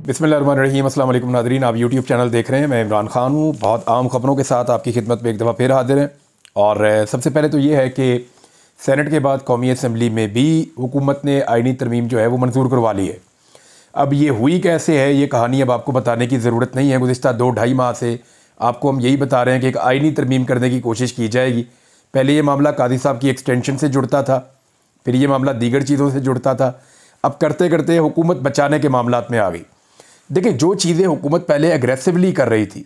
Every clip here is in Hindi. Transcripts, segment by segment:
बिस्मिल्लाहिर्रहमानिर्रहीम। अस्सलाम वालेकुम नाज़रीन, आप यूट्यूब चैनल देख रहे हैं। मैं इमरान खान हूँ। बहुत आम ख़बरों के साथ आपकी खिदमत में एक दफ़ा फिर हाजिर हैं। और सबसे पहले तो ये है कि सेनेट के बाद कौमी असम्बली में भी हुकूमत ने आइनी तरमीम जो है वो मंजूर करवा ली है। अब ये हुई कैसे है, ये कहानी अब आपको बताने की ज़रूरत नहीं है। गुज़िश्ता 2-2.5 माह से आपको हम यही बता रहे हैं कि एक आइनी तरमीम करने की कोशिश की जाएगी। पहले ये मामला कादी साहब की एक्सटेंशन से जुड़ता था, फिर ये मामला दीगर चीज़ों से जुड़ता था। अब करते करते हुकूमत बचाने के मामलात में आ गई। देखिए, जो चीज़ें हुकूमत पहले एग्रेसिवली कर रही थी,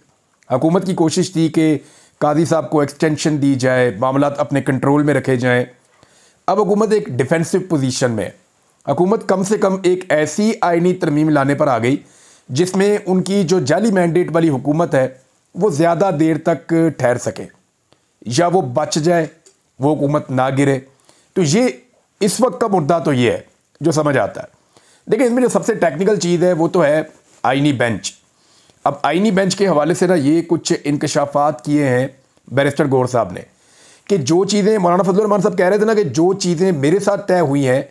हुकूमत की कोशिश थी कि कादी साहब को एक्सटेंशन दी जाए, मामलात अपने कंट्रोल में रखे जाएं। अब हुकूमत एक डिफेंसिव पोजीशन में है। हुकूमत कम से कम एक ऐसी आइनी तरमीम लाने पर आ गई जिसमें उनकी जो जाली मैंडेट वाली हुकूमत है वो ज़्यादा देर तक ठहर सके या वो बच जाए, वो हुकूमत ना गिरे। तो ये इस वक्त का मुद्दा तो ये है जो समझ आता है। देखिए, इसमें जो सबसे टेक्निकल चीज़ है वो तो है आइनी बेंच। अब आइनी बेंच के हवाले से ना ये कुछ इंकशाफात किए हैं बैरिस्टर गौर साहब ने कि जो चीज़ें मौलाना फजलुर रहमान साहब कह रहे थे ना कि जो चीज़ें मेरे साथ तय हुई हैं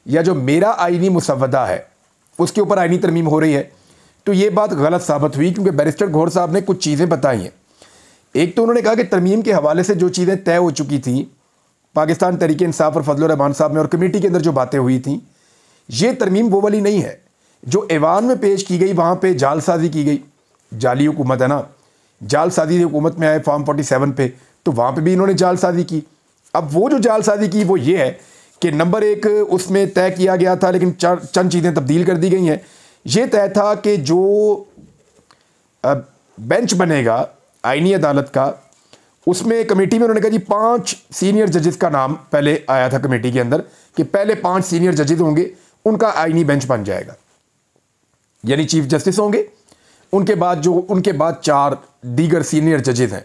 या जो मेरा आइनी मुसव्वदा है उसके ऊपर आइनी तरमीम हो रही है, तो ये बात गलत साबित हुई क्योंकि बैरिस्टर गौर साहब ने कुछ चीज़ें बताई हैं। एक तो उन्होंने कहा कि तरमीम के हवाले से जो चीज़ें तय हो चुकी थी पाकिस्तान तहरीक इंसाफ और फजलुर रहमान साहब में और कमेटी के अंदर जो बातें हुई थी, ये तरमीम वो वाली नहीं है जो ऐवान में पेश की गई। वहाँ पे जालसाजी की गई, जाली हुकूमत है ना, जालसाजी हुकूमत में आए फॉर्म 47 पे, तो वहाँ पे भी इन्होंने जालसाजी की। अब वो जो जालसाजी की वो ये है कि नंबर 1 उसमें तय किया गया था, लेकिन चंद चीज़ें तब्दील कर दी गई हैं। ये तय था कि जो बेंच बनेगा आइनी अदालत का, उसमें कमेटी में उन्होंने कहा जी 5 सीनियर जजेस का नाम पहले आया था कमेटी के अंदर कि पहले 5 सीनियर जजेस होंगे, उनका आइनी बेंच बन जाएगा, यानी चीफ जस्टिस होंगे। उनके बाद 4 दीगर सीनियर जजेस हैं।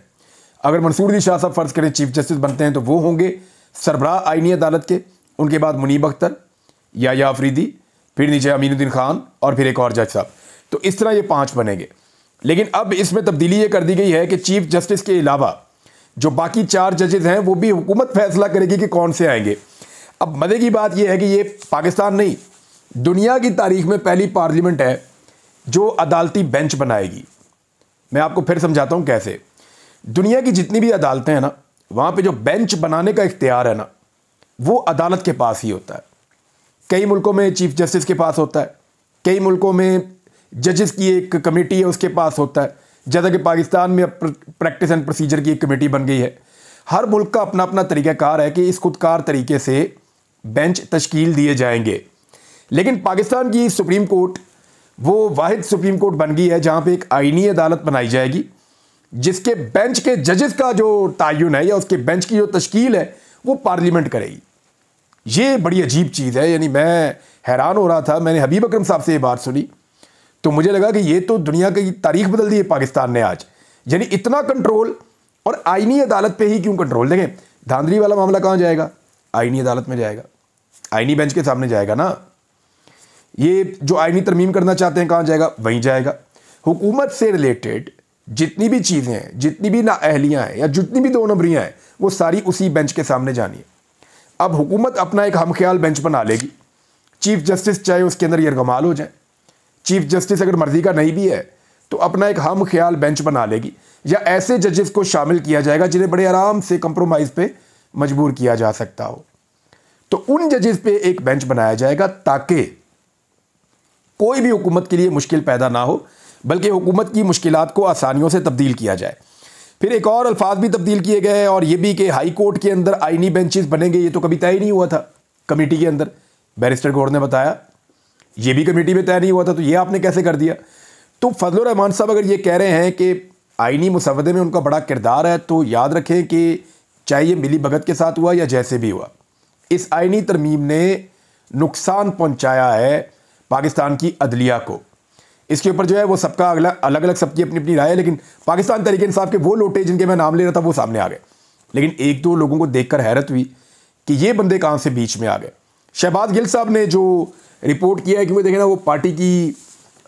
अगर मंसूर अली शाह साहब फ़र्ज़ करें चीफ जस्टिस बनते हैं तो वो होंगे सरबराह आइनी अदालत के। उनके बाद मुनीब अख्तर, या अफरीदी, फिर नीचे अमीनुद्दीन खान और फिर एक और जज साहब। तो इस तरह ये 5 बनेंगे। लेकिन अब इसमें तब्दीली ये कर दी गई है कि चीफ जस्टिस के अलावा जो बाकी 4 जजेस हैं वो भी हुकूमत फैसला करेगी कि कौन से आएंगे। अब मज़े की बात यह है कि ये पाकिस्तान नहीं, दुनिया की तारीख में पहली पार्लियामेंट है जो अदालती बेंच बनाएगी। मैं आपको फिर समझाता हूं कैसे। दुनिया की जितनी भी अदालतें हैं ना, वहां पे जो बेंच बनाने का इख्तियार है ना, वो अदालत के पास ही होता है। कई मुल्कों में चीफ जस्टिस के पास होता है, कई मुल्कों में जजेस की एक कमेटी है उसके पास होता है। जैसा कि पाकिस्तान में प्रैक्टिस एंड प्रोसीजर की एक कमेटी बन गई है। हर मुल्क का अपना अपना तरीक़ाकार है कि इस खुदकार तरीके से बेंच तश्कील दिए जाएंगे। लेकिन पाकिस्तान की सुप्रीम कोर्ट वो वाहिद सुप्रीम कोर्ट बन गई है जहां पे एक आइनी अदालत बनाई जाएगी जिसके बेंच के जजेस का जो तयन है या उसके बेंच की जो तश्कील है वो पार्लियामेंट करेगी। ये बड़ी अजीब चीज़ है। यानी मैं हैरान हो रहा था, मैंने हबीब अकरम साहब से ये बात सुनी तो मुझे लगा कि ये तो दुनिया की तारीख बदल दी है पाकिस्तान ने आज। यानी इतना कंट्रोल, और आइनी अदालत पे ही क्यों कंट्रोल। देखें, धांधली वाला मामला कहाँ जाएगा? आइनी अदालत में जाएगा, आइनी बेंच के सामने जाएगा ना। ये जो आइनी तरमीम करना चाहते हैं कहाँ जाएगा? वहीं जाएगा। हुकूमत से रिलेटेड जितनी भी चीज़ें हैं, जितनी भी नाअहलियाँ हैं या जितनी भी 2 नंबरियाँ हैं, वो सारी उसी बेंच के सामने जानी है। अब हुकूमत अपना एक हमख्याल बेंच बना लेगी। चीफ जस्टिस चाहे उसके अंदर यरगमाल हो जाए, चीफ जस्टिस अगर मर्जी का नहीं भी है तो अपना एक हम ख्याल बेंच बना लेगी, या ऐसे जजेस को शामिल किया जाएगा जिन्हें बड़े आराम से कंप्रोमाइज़ पे मजबूर किया जा सकता हो। तो उन जजेस पे एक बेंच बनाया जाएगा ताकि कोई भी हुकूमत के लिए मुश्किल पैदा ना हो, बल्कि हुकूमत की मुश्किलात को आसानियों से तब्दील किया जाए। फिर एक और अल्फाज भी तब्दील किए गए और ये भी कि हाई कोर्ट के अंदर आइनी बेंचेस बनेंगे। ये तो कभी तय नहीं हुआ था कमेटी के अंदर, बैरिस्टर गौर ने बताया। ये भी कमेटी में तय नहीं हुआ था, तो ये आपने कैसे कर दिया? तो फजलुर रहमान साहब अगर ये कह रहे हैं कि आइनी मुसव्वदे में उनका बड़ा किरदार है, तो याद रखें कि चाहे ये मिली भगत के साथ हुआ या जैसे भी हुआ, इस आइनी तरमीम ने नुकसान पहुंचाया है पाकिस्तान की अदलिया को। इसके ऊपर जो है वो सबका अलग अलग सबकी अपनी अपनी राय है, लेकिन पाकिस्तान तहरीक इंसाफ के वो लोटे जिनके मैं नाम ले रहा था वो सामने आ गए। लेकिन 1-2 लोगों को देखकर हैरत हुई कि ये बंदे कहाँ से बीच में आ गए। शहबाज गिल साहब ने जो रिपोर्ट किया है, क्योंकि देखें ना वो पार्टी की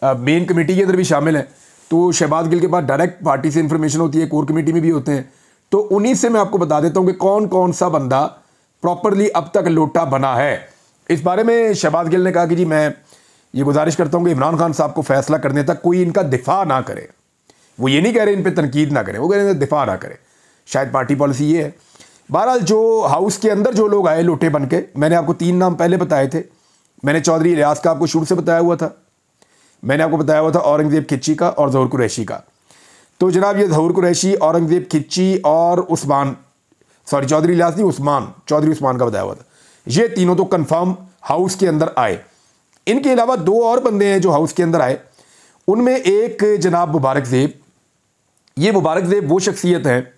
मेन कमेटी के अंदर भी शामिल है, तो शहबाज गिल के पास डायरेक्ट पार्टी से इंफॉर्मेशन होती है, कोर कमेटी में भी होते हैं। तो उन्हीं से मैं आपको बता देता हूँ कि कौन कौन सा बंदा प्रॉपरली अब तक लोटा बना है। इस बारे में शहबाज गिल ने कहा कि जी मैं ये गुजारिश करता हूँ कि इमरान खान साहब को फैसला करने तक कोई इनका दिफा ना करे। वो ये नहीं कह रहे इन पे तनकीद ना करें, वो कह रहे हैं दिफा ना करें। शायद पार्टी पॉलिसी ये है। बहरहाल जो हाउस के अंदर जो लोग आए लोटे बन के, मैंने आपको 3 नाम पहले बताए थे। मैंने चौधरी इलियास का आपको शुरू से बताया हुआ था, मैंने आपको बताया हुआ था औरंगज़ेब खिच्ची का और ज़हूर कुरैशी का। तो जनाब ये ज़हूर कुरैशी, औरंगज़ेब खिच्ची और उस्मान, सॉरी चौधरी इलियास नहीं, उस्मान, चौधरी उस्मान का बताया हुआ था। ये तीनों तो कन्फर्म हाउस के अंदर आए। इनके अलावा 2 और बंदे हैं जो हाउस के अंदर आए। उनमें एक जनाब मुबारक ज़ेब। ये मुबारक ज़ेब वो शख्सियत है,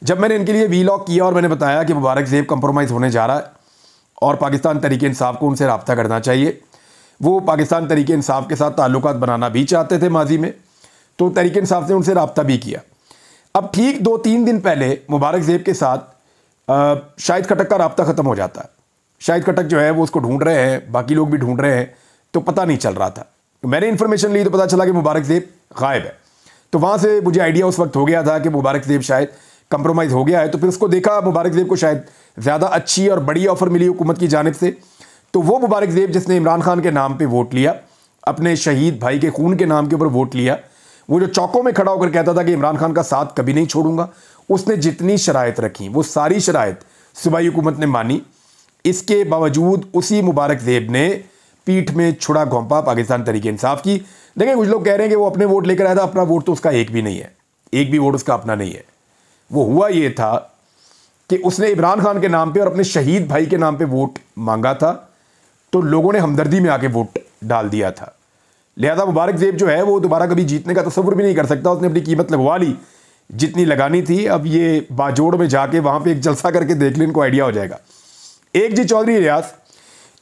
जब मैंने इनके लिए वीलॉग किया और मैंने बताया कि मुबारक ज़ेब कंप्रोमाइज़ होने जा रहा है और पाकिस्तान तहरीक इंसाफ को उनसे रब्ता करना चाहिए। वो पाकिस्तान तहरीक इंसाफ के साथ ताल्लुकात बनाना भी चाहते थे माजी में, तो तहरीक इंसाफ ने उनसे रब्ता भी किया। अब ठीक 2-3 दिन पहले मुबारक ज़ेब के साथ शाहिद खटक का रब्ता ख़त्म हो जाता है। शाहिद खटक जो है वो उसको ढूंढ रहे हैं, बाकी लोग भी ढूंढ रहे हैं, तो पता नहीं चल रहा था। मैंने इन्फॉर्मेशन ली तो पता चला कि मुबारक ज़ेब गायब है। तो वहाँ से मुझे आइडिया उस वक्त हो गया था कि मुबारक ज़ेब शायद कंप्रोमाइज़ हो गया है। तो फिर उसको देखा, मुबारक ज़ेब को शायद ज़्यादा अच्छी और बड़ी ऑफ़र मिली हुकूमत की जानिब से। तो वो मुबारक ज़ेब जिसने इमरान खान के नाम पे वोट लिया, अपने शहीद भाई के खून के नाम के ऊपर वोट लिया, वो जो चौकों में खड़ा होकर कहता था कि इमरान खान का साथ कभी नहीं छोड़ूंगा, उसने जितनी शराइत रखी वो सारी शराइत सूबाई हुकूमत ने मानी। इसके बावजूद उसी मुबारक ज़ेब ने पीठ में छुड़ा घोंपा पाकिस्तान तहरीक इंसाफ की। देखिए कुछ लोग कह रहे हैं कि वो अपने वोट लेकर आया था, अपना वोट तो उसका एक भी नहीं है, एक भी वोट उसका अपना नहीं है। वो हुआ ये था कि उसने इमरान खान के नाम पे और अपने शहीद भाई के नाम पे वोट मांगा था, तो लोगों ने हमदर्दी में आके वोट डाल दिया था। लिहाजा मुबारक ज़ेब जो है वो दोबारा कभी जीतने का तस्वुर भी नहीं कर सकता। उसने अपनी कीमत लगवा ली जितनी लगानी थी। अब ये बाजोड़ में जाके वहाँ पे एक जलसा करके देख लें, इनको आइडिया हो जाएगा। एक जी चौधरी इलियास।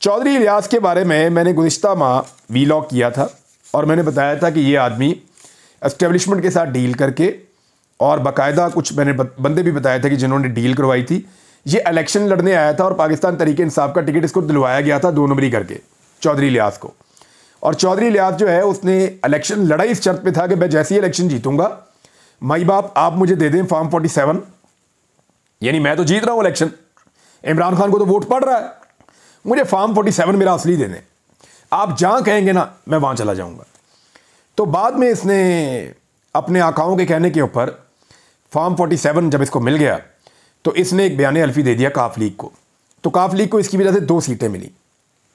चौधरी इलियास के बारे में मैंने गुज़िश्ता माह वीलॉग किया था और मैंने बताया था कि ये आदमी एस्टेब्लिशमेंट के साथ डील करके, और बाकायदा कुछ मैंने बंदे भी बताए थे कि जिन्होंने डील करवाई थी, ये इलेक्शन लड़ने आया था और पाकिस्तान तहरीक इंसाफ का टिकट इसको दिलवाया गया था 2 नंबरी करके चौधरी इलियास को। और चौधरी इलियास जो है उसने इलेक्शन लड़ा इस शर्त पे था कि मैं जैसे ही इलेक्शन जीतूंगा, माई बाप आप मुझे दे दें फॉर्म 47, यानी मैं तो जीत रहा हूँ इलेक्शन, इमरान खान को तो वोट पड़ रहा है, मुझे फॉर्म 47 मेरा असली दे दें, आप जहाँ कहेंगे ना मैं वहाँ चला जाऊँगा। तो बाद में इसने अपने आकाओं के कहने के ऊपर फॉर्म 47 जब इसको मिल गया तो इसने एक बयान हल्फी दे दिया काफ लीग को। तो काफ लीग को इसकी वजह से 2 सीटें मिली,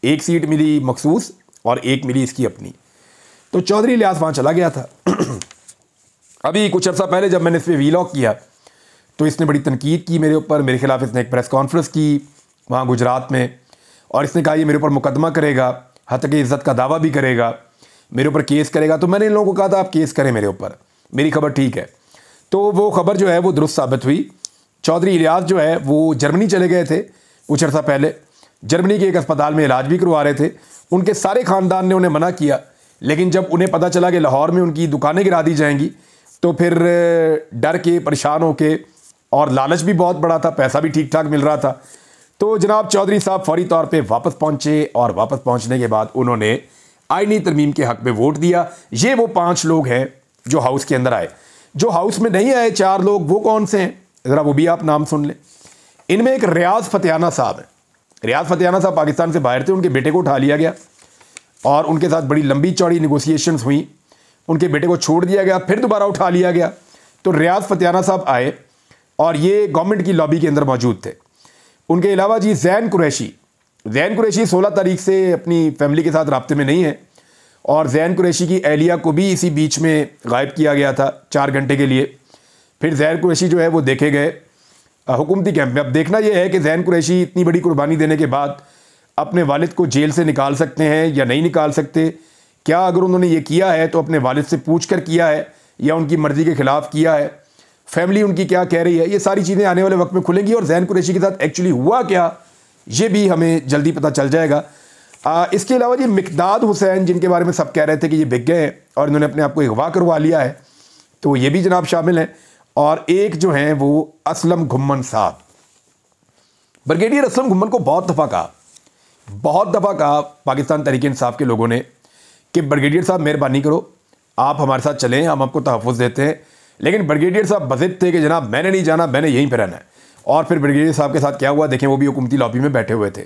एक सीट मिली मखसूस और एक मिली इसकी अपनी। तो चौधरी इलियास वहाँ चला गया था। अभी कुछ अर्सा पहले जब मैंने इस पर वीलॉग किया तो इसने बड़ी तनकीद की मेरे ऊपर। मेरे खिलाफ इसने एक प्रेस कॉन्फ्रेंस की वहाँ गुजरात में, और इसने कहा ये मेरे ऊपर मुकदमा करेगा, हत्या की इज़्ज़त का दावा भी करेगा, मेरे ऊपर केस करेगा। तो मैंने इन लोगों को कहा था आप केस करें मेरे ऊपर, मेरी खबर ठीक है। तो वो खबर जो है वो दुरुस्त साबित हुई। चौधरी इलियास जो है वो जर्मनी चले गए थे कुछ अर्सा पहले, जर्मनी के एक अस्पताल में इलाज भी करवा रहे थे। उनके सारे ख़ानदान ने उन्हें मना किया, लेकिन जब उन्हें पता चला कि लाहौर में उनकी दुकानें गिरा दी जाएंगी तो फिर डर के, परेशान होके, और लालच भी बहुत बड़ा था, पैसा भी ठीक ठाक मिल रहा था, तो जनाब चौधरी साहब फौरी तौर पे वापस पहुंचे। और वापस पहुंचने के बाद उन्होंने आईनी तरमीम के हक़ में वोट दिया। ये वो 5 लोग हैं जो हाउस के अंदर आए। जो हाउस में नहीं आए 4 लोग, वो कौन से हैं ज़रा वो भी आप नाम सुन लें। इनमें एक रियाज फतेहाना साहब है। रियाज फतेहाना साहब पाकिस्तान से बाहर थे, उनके बेटे को उठा लिया गया और उनके साथ बड़ी लंबी चौड़ी निगोसिएशंस हुई, उनके बेटे को छोड़ दिया गया, फिर दोबारा उठा लिया गया। तो रियाज फतेहाना साहब आए और ये गवर्नमेंट की लॉबी के अंदर मौजूद थे। उनके अलावा जी ज़ैन कुरैशी 16 तारीख से अपनी फैमिली के साथ राब्ते में नहीं है, और ज़ैन कुरैशी की एहलिया को भी इसी बीच में गायब किया गया था 4 घंटे के लिए। फिर ज़ैन कुरैशी जो है वो देखे गए हुकूमती कैंप में। अब देखना यह है कि ज़ैन कुरैशी इतनी बड़ी कुर्बानी देने के बाद अपने वालिद को जेल से निकाल सकते हैं या नहीं निकाल सकते। क्या अगर उन्होंने ये किया है तो अपने वालिद से पूछ कर किया है या उनकी मर्ज़ी के ख़िलाफ़ किया है, फैमिली उनकी क्या कह रही है, ये सारी चीज़ें आने वाले वक्त में खुलेंगी। और ज़ैन कुरैशी के साथ एक्चुअली हुआ क्या ये भी हमें जल्दी पता चल जाएगा। इसके अलावा जी मिकदाद हुसैन, जिनके बारे में सब कह रहे थे कि ये बिक गए हैं और इन्होंने अपने आप को अगवा करवा लिया है, तो ये भी जनाब शामिल हैं। और एक जो हैं वो असलम घुम्मन साहब, ब्रिगेडियर असलम घुम्मन को बहुत दफ़ा कहा पाकिस्तान तहरीक इंसाफ के लोगों ने कि ब्रिगेडियर साहब मेहरबानी करो, आप हमारे साथ चलें, हम आपको तहफ़्फ़ुज़ देते हैं। लेकिन ब्रिगेडियर साहब बज़िद थे कि जनाब मैंने नहीं जाना, मैंने यहीं पर रहना है। और फिर ब्रिगेडियर साहब के साथ क्या हुआ देखें, वो भी हुकूमती लॉबी में बैठे हुए थे।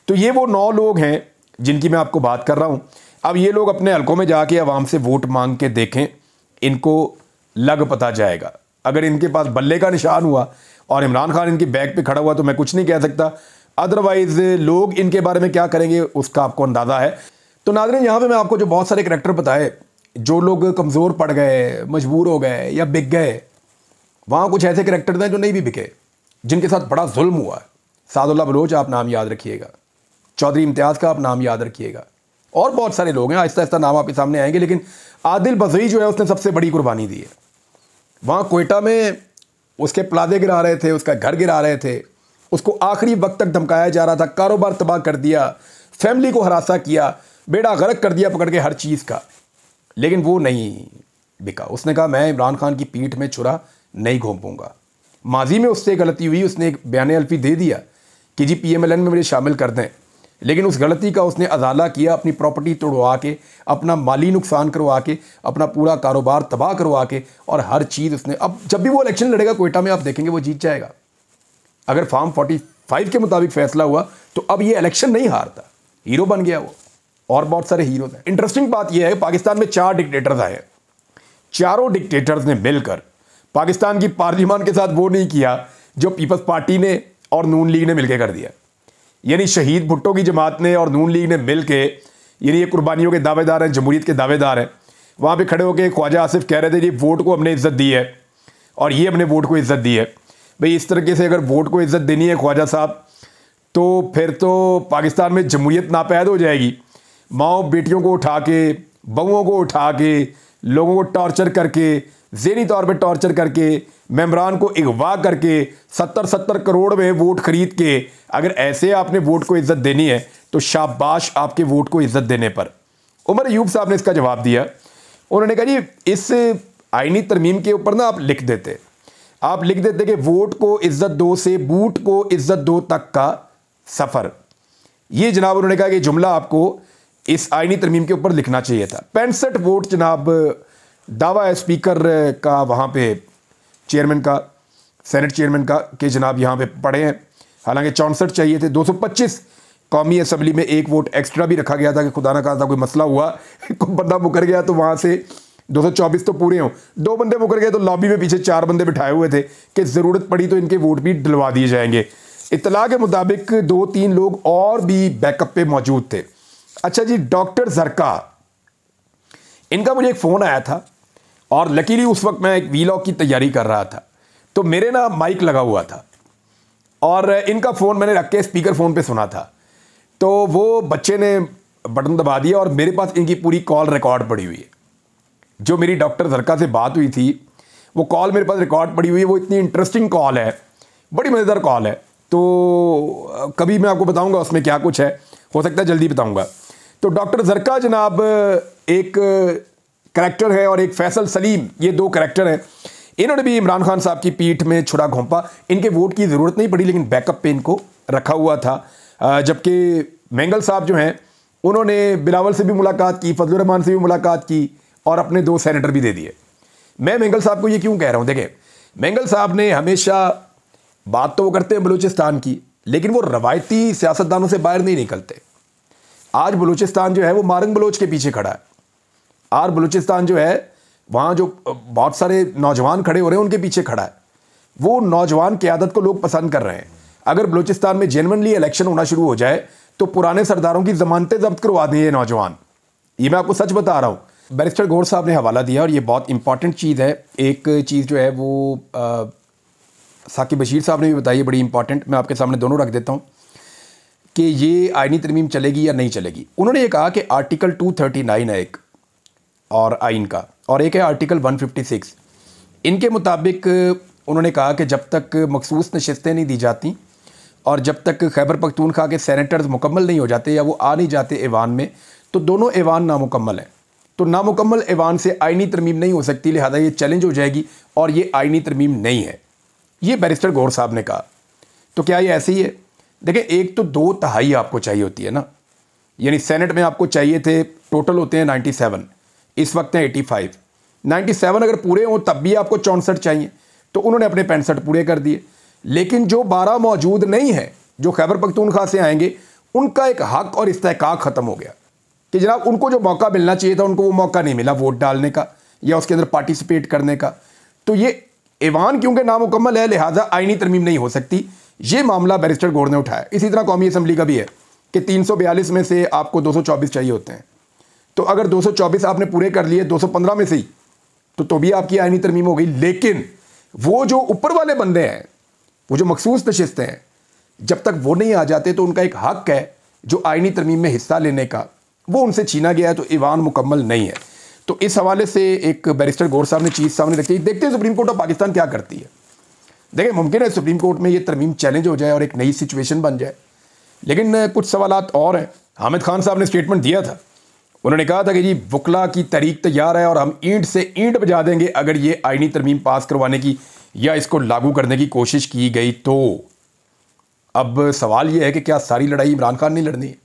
तो ये वो 9 लोग हैं जिनकी मैं आपको बात कर रहा हूँ। अब ये लोग अपने हलकों में जाके आवाम से वोट मांग के देखें, इनको लग पता जाएगा। अगर इनके पास बल्ले का निशान हुआ और इमरान खान इनकी बैक पे खड़ा हुआ तो मैं कुछ नहीं कह सकता, अदरवाइज लोग इनके बारे में क्या करेंगे उसका आपको अंदाज़ा है। तो नाज़रीन, यहाँ पे मैं आपको जो बहुत सारे करैक्टर बताए, जो लोग कमज़ोर पड़ गए, मजबूर हो गए या बिक गए, वहाँ कुछ ऐसे करैक्टर्स हैं जो नहीं भी बिके, जिनके साथ बड़ा जुल्म हुआ है। सादुल्लाह बलोच आप नाम याद रखिएगा, चौधरी इम्तियाज़ का आप नाम याद रखिएगा, और बहुत सारे लोग हैं, आहिस्ता आहिस्ता नाम आपके सामने आएंगे। लेकिन आदिल बज़ई जो है उसने सबसे बड़ी कुर्बानी दी है। वहाँ कोयटा में उसके प्लाजे गिरा रहे थे, उसका घर गिरा रहे थे, उसको आखिरी वक्त तक धमकाया जा रहा था, कारोबार तबाह कर दिया, फैमिली को हरासा किया, बेड़ा गर्क कर दिया पकड़ के हर चीज़ का। लेकिन वो नहीं बिका। उसने कहा मैं इमरान खान की पीठ में छुरा नहीं घोंपूंगा। माजी में उससे गलती हुई, उसने एक बयान अल्फी दे दिया कि जी PMLN में मुझे शामिल कर दें, लेकिन उस गलती का उसने अजाला किया, अपनी प्रॉपर्टी तोड़वा के, अपना माली नुकसान करवा के, अपना पूरा कारोबार तबाह करवा के, और हर चीज़ उसने। अब जब भी वो इलेक्शन लड़ेगा कोयटा में, आप देखेंगे वो जीत जाएगा। अगर फॉर्म 45 के मुताबिक फैसला हुआ तो अब ये इलेक्शन नहीं हारता, हीरो बन गया वो। और बहुत सारे हीरोज हैं। इंटरेस्टिंग बात यह है, पाकिस्तान में 4 डिक्टेटर्स आए हैं। चारों डिक्टेटर्स ने मिलकर पाकिस्तान की पार्लियामान के साथ वो नहीं किया जो पीपल्स पार्टी ने और नून लीग ने मिलकर कर दिया। यानी शहीद भुट्टो की जमात ने और नून लीग ने मिलके, यानी ये कुर्बानियों के दावेदार हैं, जमहूरियत के दावेदार हैं, वहाँ पे खड़े होकर ख्वाजा आसिफ कह रहे थे जी वोट को हमने इज्जत दी है और ये अपने वोट को इज्जत दी है। भाई इस तरीके से अगर वोट को इज्जत देनी है ख्वाजा साहब, तो फिर तो पाकिस्तान में जमहूरियत नापैद हो जाएगी। माओ बेटियों को उठा के, बहुओं को उठा के, लोगों को टॉर्चर करके, ज़हनी तौर पे टॉर्चर करके, मेंबरान को अगवा करके, 70 करोड़ में वोट खरीद के, अगर ऐसे आपने वोट को इज्जत देनी है तो शाबाश आपके वोट को इज्जत देने पर। उमर अयूब साहब ने इसका जवाब दिया। उन्होंने कहा जी इस आईनी तरमीम के ऊपर ना आप लिख देते कि वोट को इज्जत दो से बूट को इज्जत दो तक का सफ़र। ये जनाब उन्होंने कहा कि जुमला आपको इस आईनी तरमीम के ऊपर लिखना चाहिए था। 65 वोट जनाब दावा है स्पीकर का, वहाँ पे चेयरमैन का, सेनेट चेयरमैन का, कि जनाब यहाँ पे पड़े हैं। हालांकि 64 चाहिए थे। 225 कौमी असम्बली में 1 वोट एक्स्ट्रा भी रखा गया था कि खुदा ना खास्ता कोई मसला हुआ, कोई बंदा मुकर गया तो वहाँ से 224 तो पूरे हों। 2 बंदे मुकर गए तो लॉबी में पीछे 4 बंदे बिठाए हुए थे कि ज़रूरत पड़ी तो इनके वोट भी डलवा दिए जाएंगे। इत्तला के मुताबिक 2-3 लोग और भी बैकअप पे मौजूद थे। अच्छा जी, डॉक्टर जरका, इनका मुझे एक फ़ोन आया था और लकीली उस वक्त मैं एक वीलॉग की तैयारी कर रहा था, तो मेरे ना माइक लगा हुआ था और इनका फ़ोन मैंने रख के स्पीकर फ़ोन पे सुना था। तो वो बच्चे ने बटन दबा दिया और मेरे पास इनकी पूरी कॉल रिकॉर्ड पड़ी हुई है। जो मेरी डॉक्टर जरका से बात हुई थी वो कॉल मेरे पास रिकॉर्ड पड़ी हुई है। वो इतनी इंटरेस्टिंग कॉल है, बड़ी मज़ेदार कॉल है। तो कभी मैं आपको बताऊंगा उसमें क्या कुछ है, हो सकता है जल्दी बताऊंगा। तो डॉक्टर जरका जनाब एक करैक्टर है और एक फैसल सलीम, ये 2 करैक्टर हैं। इन्होंने भी इमरान खान साहब की पीठ में छुरा घोंपा। इनके वोट की ज़रूरत नहीं पड़ी लेकिन बैकअप पे इनको रखा हुआ था। जबकि मैंगल साहब जो हैं उन्होंने बिलावल से भी मुलाकात की, फजलुर रहमान से भी मुलाकात की और अपने 2 सेनेटर भी दे दिए। मैं मैंगल साहब को ये क्यों कह रहा हूँ, देखें मैंगल साहब ने हमेशा बात तो वो करते हैं बलूचिस्तान की, लेकिन वो रवायती सियासतदानों से बाहर नहीं निकलते। आज बलूचिस्तान जो है वो मारंग बलोच के पीछे खड़ा है। आज बलूचिस्तान जो है वहाँ जो बहुत सारे नौजवान खड़े हो रहे हैं उनके पीछे खड़ा है। वो नौजवान क़यादत को लोग पसंद कर रहे हैं। अगर बलूचिस्तान में जेन्युइनली इलेक्शन होना शुरू हो जाए तो पुराने सरदारों की ज़मानतें जब्त करवा दें ये नौजवान। ये मैं आपको सच बता रहा हूँ। बैरिस्टर गौर साहब ने हवाला दिया और ये बहुत इंपॉर्टेंट चीज़ है। एक चीज़ जो है वो साकिब बशीर साहब ने भी बताई है, बड़ी इंपॉर्टेंट। मैं आपके सामने दोनों रख देता हूँ कि ये आईनी तरमीम चलेगी या नहीं चलेगी। उन्होंने ये कहा कि आर्टिकल 239 है एक और आइन का, और एक है आर्टिकल 156। इनके मुताबिक उन्होंने कहा कि जब तक मखसूस नशस्तें नहीं दी जाती और जब तक खैबर पख्तूनख्वा के सेनेटर्स मुकम्मल नहीं हो जाते या वो आ नहीं जाते ऐवान में, तो दोनों ऐवान नामुकम्मल हैं। तो नामुकम्मल ऐवान से आईनी तरमीम नहीं हो सकती, लिहाजा ये चैलेंज हो जाएगी और ये आईनी तरमीम नहीं है। ये बैरिस्टर गौर साहब ने कहा। तो क्या ये ऐसे ही है? देखें, एक तो 2/3 आपको चाहिए होती है ना, यानी सेनेट में आपको चाहिए थे, टोटल होते हैं 97, इस वक्त हैं 85। 97 अगर पूरे हों तब भी आपको 64 चाहिए, तो उन्होंने अपने 65 पूरे कर दिए। लेकिन जो 12 मौजूद नहीं है, जो खैबर पख्तूनख्वा से आएंगे, उनका एक हक और इस्तेहकाक ख़त्म हो गया। कि जनाब उनको जो मौका मिलना चाहिए था उनको वो मौका नहीं मिला वोट डालने का या उसके अंदर पार्टिसिपेट करने का। तो ये ऐवान क्योंकि नामुकम्मल है लिहाजा आईनी तरमीम नहीं हो सकती, ये मामला बैरिस्टर गौर ने उठाया। इसी तरह कौमी असम्बली का भी है कि 342 में से आपको 224 चाहिए होते हैं, तो अगर 224 आपने पूरे कर लिए 215 में से ही तो भी आपकी आईनी तरमीम हो गई। लेकिन वो जो ऊपर वाले बंदे हैं, वो जो मखसूस नशिस्तें हैं, जब तक वो नहीं आ जाते तो उनका एक हक है जो आईनी तरमीम में हिस्सा लेने का, वो उनसे छीना गया है, तो ईवान मुकम्मल नहीं है। तो इस हवाले से एक बैरिस्टर गौर साहब ने चीज़ सामने रखी। देखते हैं सुप्रीम कोर्ट ऑफ पाकिस्तान क्या करती है। देखिए मुमकिन है सुप्रीम कोर्ट में ये तरमीम चैलेंज हो जाए और एक नई सिचुएशन बन जाए, लेकिन कुछ सवालात और हैं। हामिद खान साहब ने स्टेटमेंट दिया था, उन्होंने कहा था कि जी वकला की तारीख तैयार है और हम ईंट से ईंट बजा देंगे अगर ये आईनी तरमीम पास करवाने की या इसको लागू करने की कोशिश की गई तो। अब सवाल ये है कि क्या सारी लड़ाई इमरान खान ने लड़नी है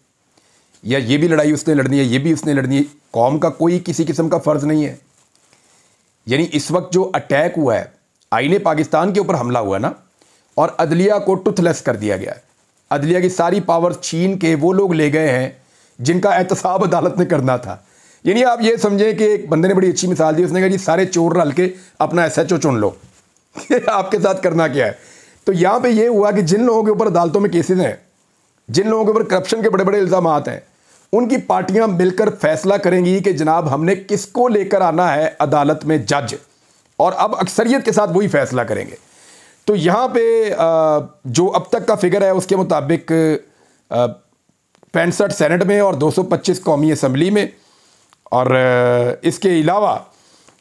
या ये भी लड़ाई उसने लड़नी है, ये भी उसने लड़नी है। कौम का कोई किसी किस्म का फ़र्ज़ नहीं है। यानी इस वक्त जो अटैक हुआ है, आईने पाकिस्तान के ऊपर हमला हुआ है ना, और अदलिया को टुथलेस कर दिया गया है। अदलिया की सारी पावर छीन के वो लोग ले गए हैं जिनका एहतसाब अदालत ने करना था। यानी आप ये समझें कि एक बंदे ने बड़ी अच्छी मिसाल दी, उसने कहा जी सारे चोर रल के अपना SHO चुन लो आपके साथ करना क्या है। तो यहाँ पे ये हुआ कि जिन लोगों के ऊपर अदालतों में केसेस हैं, जिन लोगों के ऊपर करप्शन के बड़े बड़े इल्ज़ामात हैं, उनकी पार्टियां मिलकर फैसला करेंगी कि जनाब हमने किसको लेकर आना है अदालत में जज, और अब अक्सरियत के साथ वही फैसला करेंगे। तो यहाँ पे जो अब तक का फिगर है उसके मुताबिक 65 सेनेट में और 225 कौमी असम्बली में, और इसके अलावा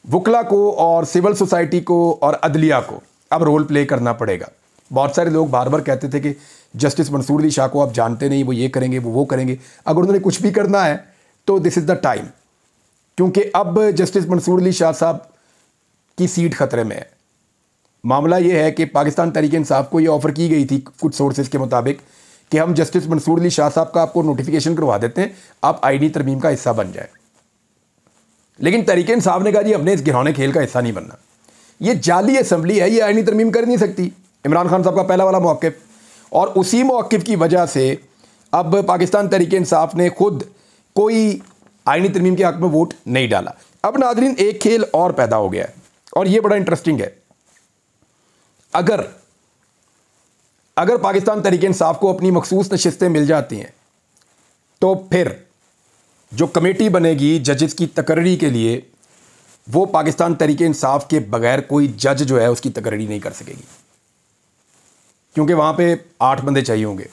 वकला को और सिविल सोसाइटी को और अदलिया को अब रोल प्ले करना पड़ेगा। बहुत सारे लोग बार बार कहते थे कि जस्टिस मंसूर अली शाह को आप जानते नहीं, वो ये करेंगे वो करेंगे। अगर उन्होंने कुछ भी करना है तो दिस इज़ द टाइम, क्योंकि अब जस्टिस मंसूर अली शाह साहब की सीट ख़तरे में है। मामला ये है कि पाकिस्तान तहरीक इंसाफ को ये ऑफ़र की गई थी कुछ सोर्सेज के मुताबिक कि हम जस्टिस मंसूर अली शाह साहब का आपको नोटिफिकेशन करवा देते हैं, आप आईनी तरमीम का हिस्सा बन जाए। लेकिन तहरीक इंसाफ ने कहा जी हमने इस घिनौने खेल का हिस्सा नहीं बनना, ये जाली असम्बली है, ये आईनी तरमीम कर नहीं सकती। इमरान खान साहब का पहला वाला मौक़िफ़, और उसी मौक़िफ़ की वजह से अब पाकिस्तान तहरीक इंसाफ ने खुद कोई आईनी तरमीम के हक़ में वोट नहीं डाला। अब नाज़रीन एक खेल और पैदा हो गया है और ये बड़ा इंटरेस्टिंग है। अगर पाकिस्तान तहरीक इंसाफ को अपनी मखसूस नशिस्तें मिल जाती हैं तो फिर जो कमेटी बनेगी जजेस की तकर्री के लिए, वो पाकिस्तान तहरीक इंसाफ के बगैर कोई जज जो है उसकी तकर्री नहीं कर सकेगी, क्योंकि वहाँ पे 8 बंदे चाहिए होंगे।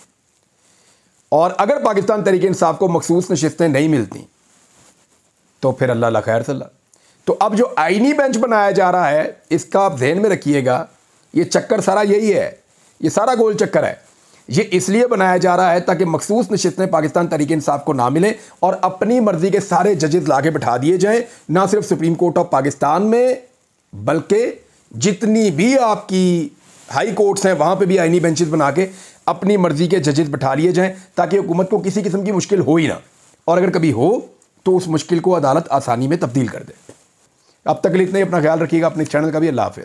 और अगर पाकिस्तान तहरीक इंसाफ को मखसूस नशिस्तें नहीं मिलती तो फिर अल्लाह ला खैर सल्ला। तो अब जो आईनी बेंच बनाया जा रहा है, इसका आप ध्यान में रखिएगा, ये चक्कर सारा यही है, ये सारा गोल चक्कर है। ये इसलिए बनाया जा रहा है ताकि मखसूस नशिस्तें पाकिस्तान तहरीक इंसाफ को ना मिले और अपनी मर्जी के सारे जजेस लाके बिठा दिए जाएं, ना सिर्फ सुप्रीम कोर्ट ऑफ पाकिस्तान में बल्कि जितनी भी आपकी हाई कोर्ट्स हैं वहाँ पे भी आईनी बेंचेस बना के अपनी मर्जी के जजेस बिठा लिए जाएं, ताकि हुकूमत को किसी किस्म की मुश्किल हो ही ना, और अगर कभी हो तो उस मुश्किल को अदालत आसानी में तब्दील कर दे। अब तक के लिए इतना ही, अपना ख्याल रखिएगा, अपने चैनल का भी। अल्लाह हाफ़िज़।